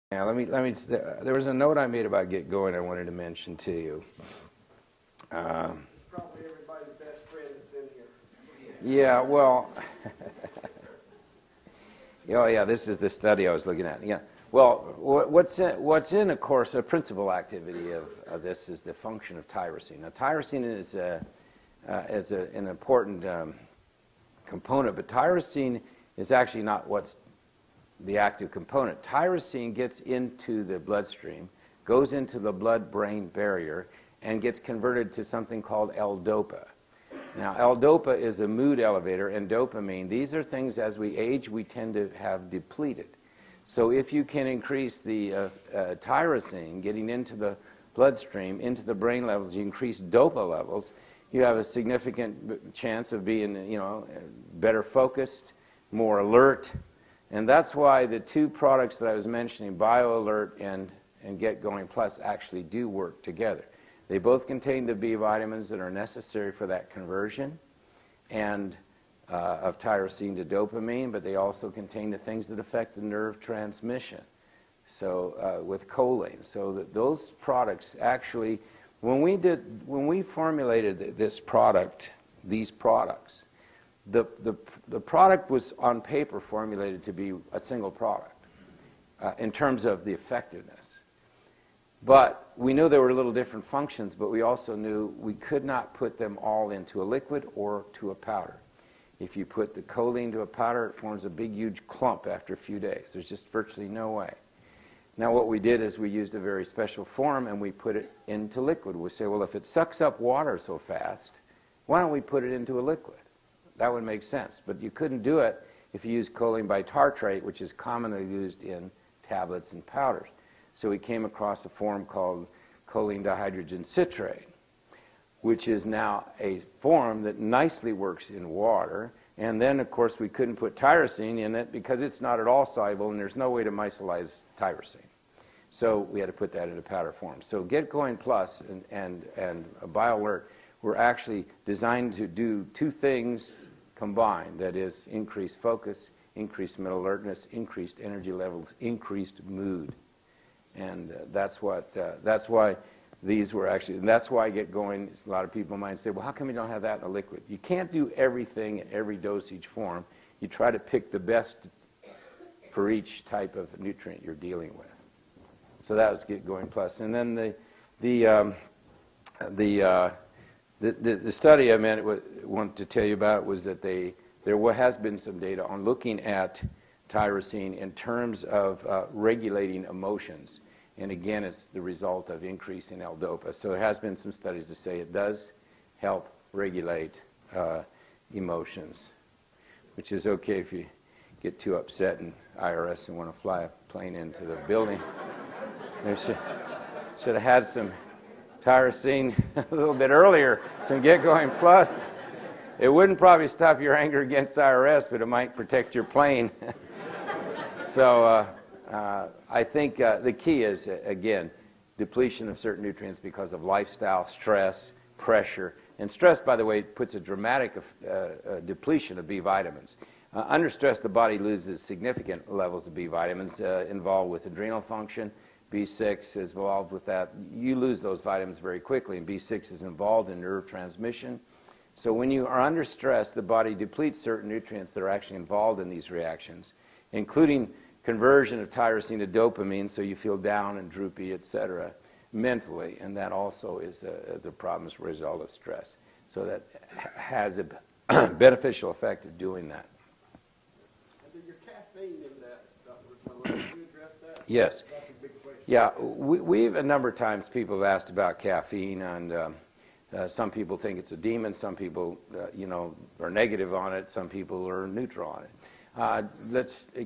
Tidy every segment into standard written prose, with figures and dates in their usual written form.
Yeah, there was a note I made about Get Going I wanted to mention to you. Probably everybody's best friend that's in here. Yeah, well, oh yeah, this is the study I was looking at. Yeah, well, what's in, of course, a principal activity of this is the function of tyrosine. Now, tyrosine is an important component, but tyrosine is actually not what's the active component. Tyrosine gets into the bloodstream, goes into the blood-brain barrier, and gets converted to something called L-DOPA. Now, L-DOPA is a mood elevator, and dopamine, these are things as we age we tend to have depleted. So if you can increase the tyrosine getting into the bloodstream, into the brain levels, you increase DOPA levels, you have a significant chance of being, better focused, more alert. And that's why the two products that I was mentioning, BioAlert and Get Going Plus, actually do work together. They both contain the B vitamins that are necessary for that conversion and of tyrosine to dopamine, but they also contain the things that affect the nerve transmission. So with choline, so that those products actually, when we formulated this product, these products, the product was on paper formulated to be a single product in terms of the effectiveness. But we knew there were little different functions, but we also knew we could not put them all into a liquid or to a powder. If you put the choline to a powder, it forms a big, huge clump after a few days. There's just virtually no way. Now what we did is we used a very special form and we put it into liquid. We say, well, if it sucks up water so fast, why don't we put it into a liquid? That would make sense. But you couldn't do it if you use choline bitartrate, which is commonly used in tablets and powders. So we came across a form called choline dihydrogen citrate, which is now a form that nicely works in water. And then, of course, we couldn't put tyrosine in it because it's not at all soluble, and there's no way to micelize tyrosine. So we had to put that into powder form. So Get Going Plus and BioAlert were actually designed to do two things combined. That is, increased focus, increased mental alertness, increased energy levels, increased mood. And that's why these were actually, and that's why I Get Going. A lot of people might say, well, how come you don't have that in a liquid? You can't do everything in every dosage form. You try to pick the best for each type of nutrient you're dealing with. So that was Get Going Plus. And then the study I want to tell you about was that there has been some data on looking at tyrosine in terms of regulating emotions. And again, it's the result of increasing L-DOPA. So there has been some studies to say it does help regulate emotions, which is okay if you get too upset in IRS and want to fly a plane into the building. They should have had some tyrosine a little bit earlier, some Get Going Plus. It wouldn't probably stop your anger against IRS, but it might protect your plane. So I think the key is, again, depletion of certain nutrients because of lifestyle, stress, pressure. And stress, by the way, puts a dramatic depletion of B vitamins. Under stress, the body loses significant levels of B vitamins involved with adrenal function. B6 is involved with that. You lose those vitamins very quickly, and B6 is involved in nerve transmission. So when you are under stress, the body depletes certain nutrients that are actually involved in these reactions, including conversion of tyrosine to dopamine, so you feel down and droopy, etc., mentally, and that also is a problem as a result of stress. So that has a beneficial effect of doing that. And your caffeine in that, Dr. Rutolo, can you address that? Yes. That's a big question. Yeah, we've a number of times people have asked about caffeine, and some people think it's a demon, some people are negative on it, some people are neutral on it.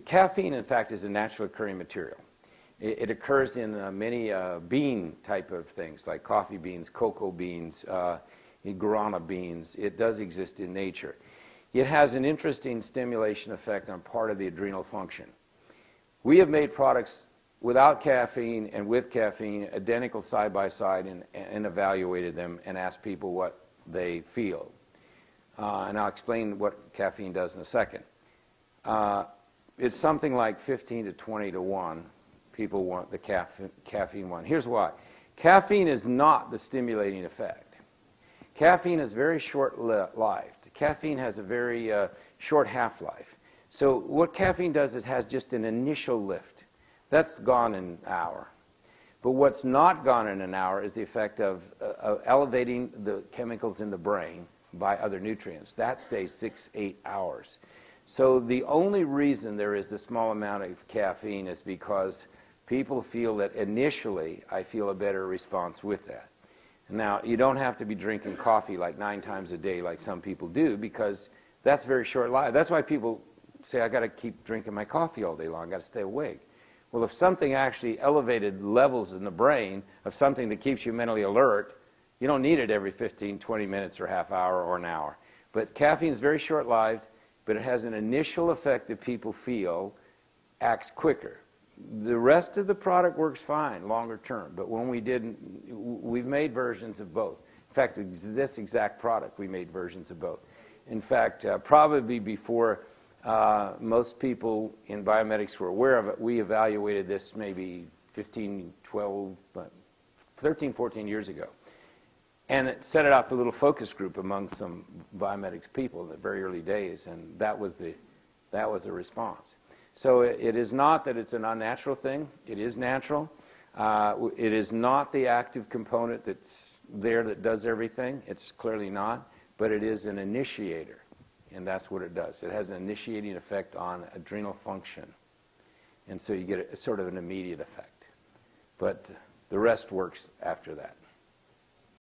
Caffeine, in fact, is a naturally occurring material. It occurs in many bean type of things, like coffee beans, cocoa beans, guarana beans. It does exist in nature. It has an interesting stimulation effect on part of the adrenal function. We have made products without caffeine and with caffeine, identical side by side, and evaluated them and asked people what they feel. And I'll explain what caffeine does in a second. It's something like 15 to 20 to 1 people want the caffeine one. Here's why. Caffeine is not the stimulating effect. Caffeine is very short-lived. Caffeine has a very short half-life. So what caffeine does is has just an initial lift. That's gone in an hour. But what's not gone in an hour is the effect of elevating the chemicals in the brain by other nutrients. That stays 6-8 hours. So the only reason there is a small amount of caffeine is because people feel that initially I feel a better response with that. Now, you don't have to be drinking coffee like 9 times a day like some people do, because that's very short-lived. That's why people say, I got to keep drinking my coffee all day long, I got to stay awake. Well, if something actually elevated levels in the brain of something that keeps you mentally alert, you don't need it every 15, 20 minutes or half hour or an hour. But caffeine is very short-lived, but it has an initial effect that people feel acts quicker. The rest of the product works fine longer term, but when we've made versions of both. In fact, this exact product, we made versions of both. In fact, probably before most people in biomedics were aware of it, we evaluated this maybe 13, 14 years ago. And it set it out to a little focus group among some biomedics people in the very early days, and that was the response. So it is not that it's an unnatural thing. It is natural. It is not the active component that's there that does everything. It's clearly not. But it is an initiator, and that's what it does. It has an initiating effect on adrenal function. And so you get a sort of an immediate effect. But the rest works after that.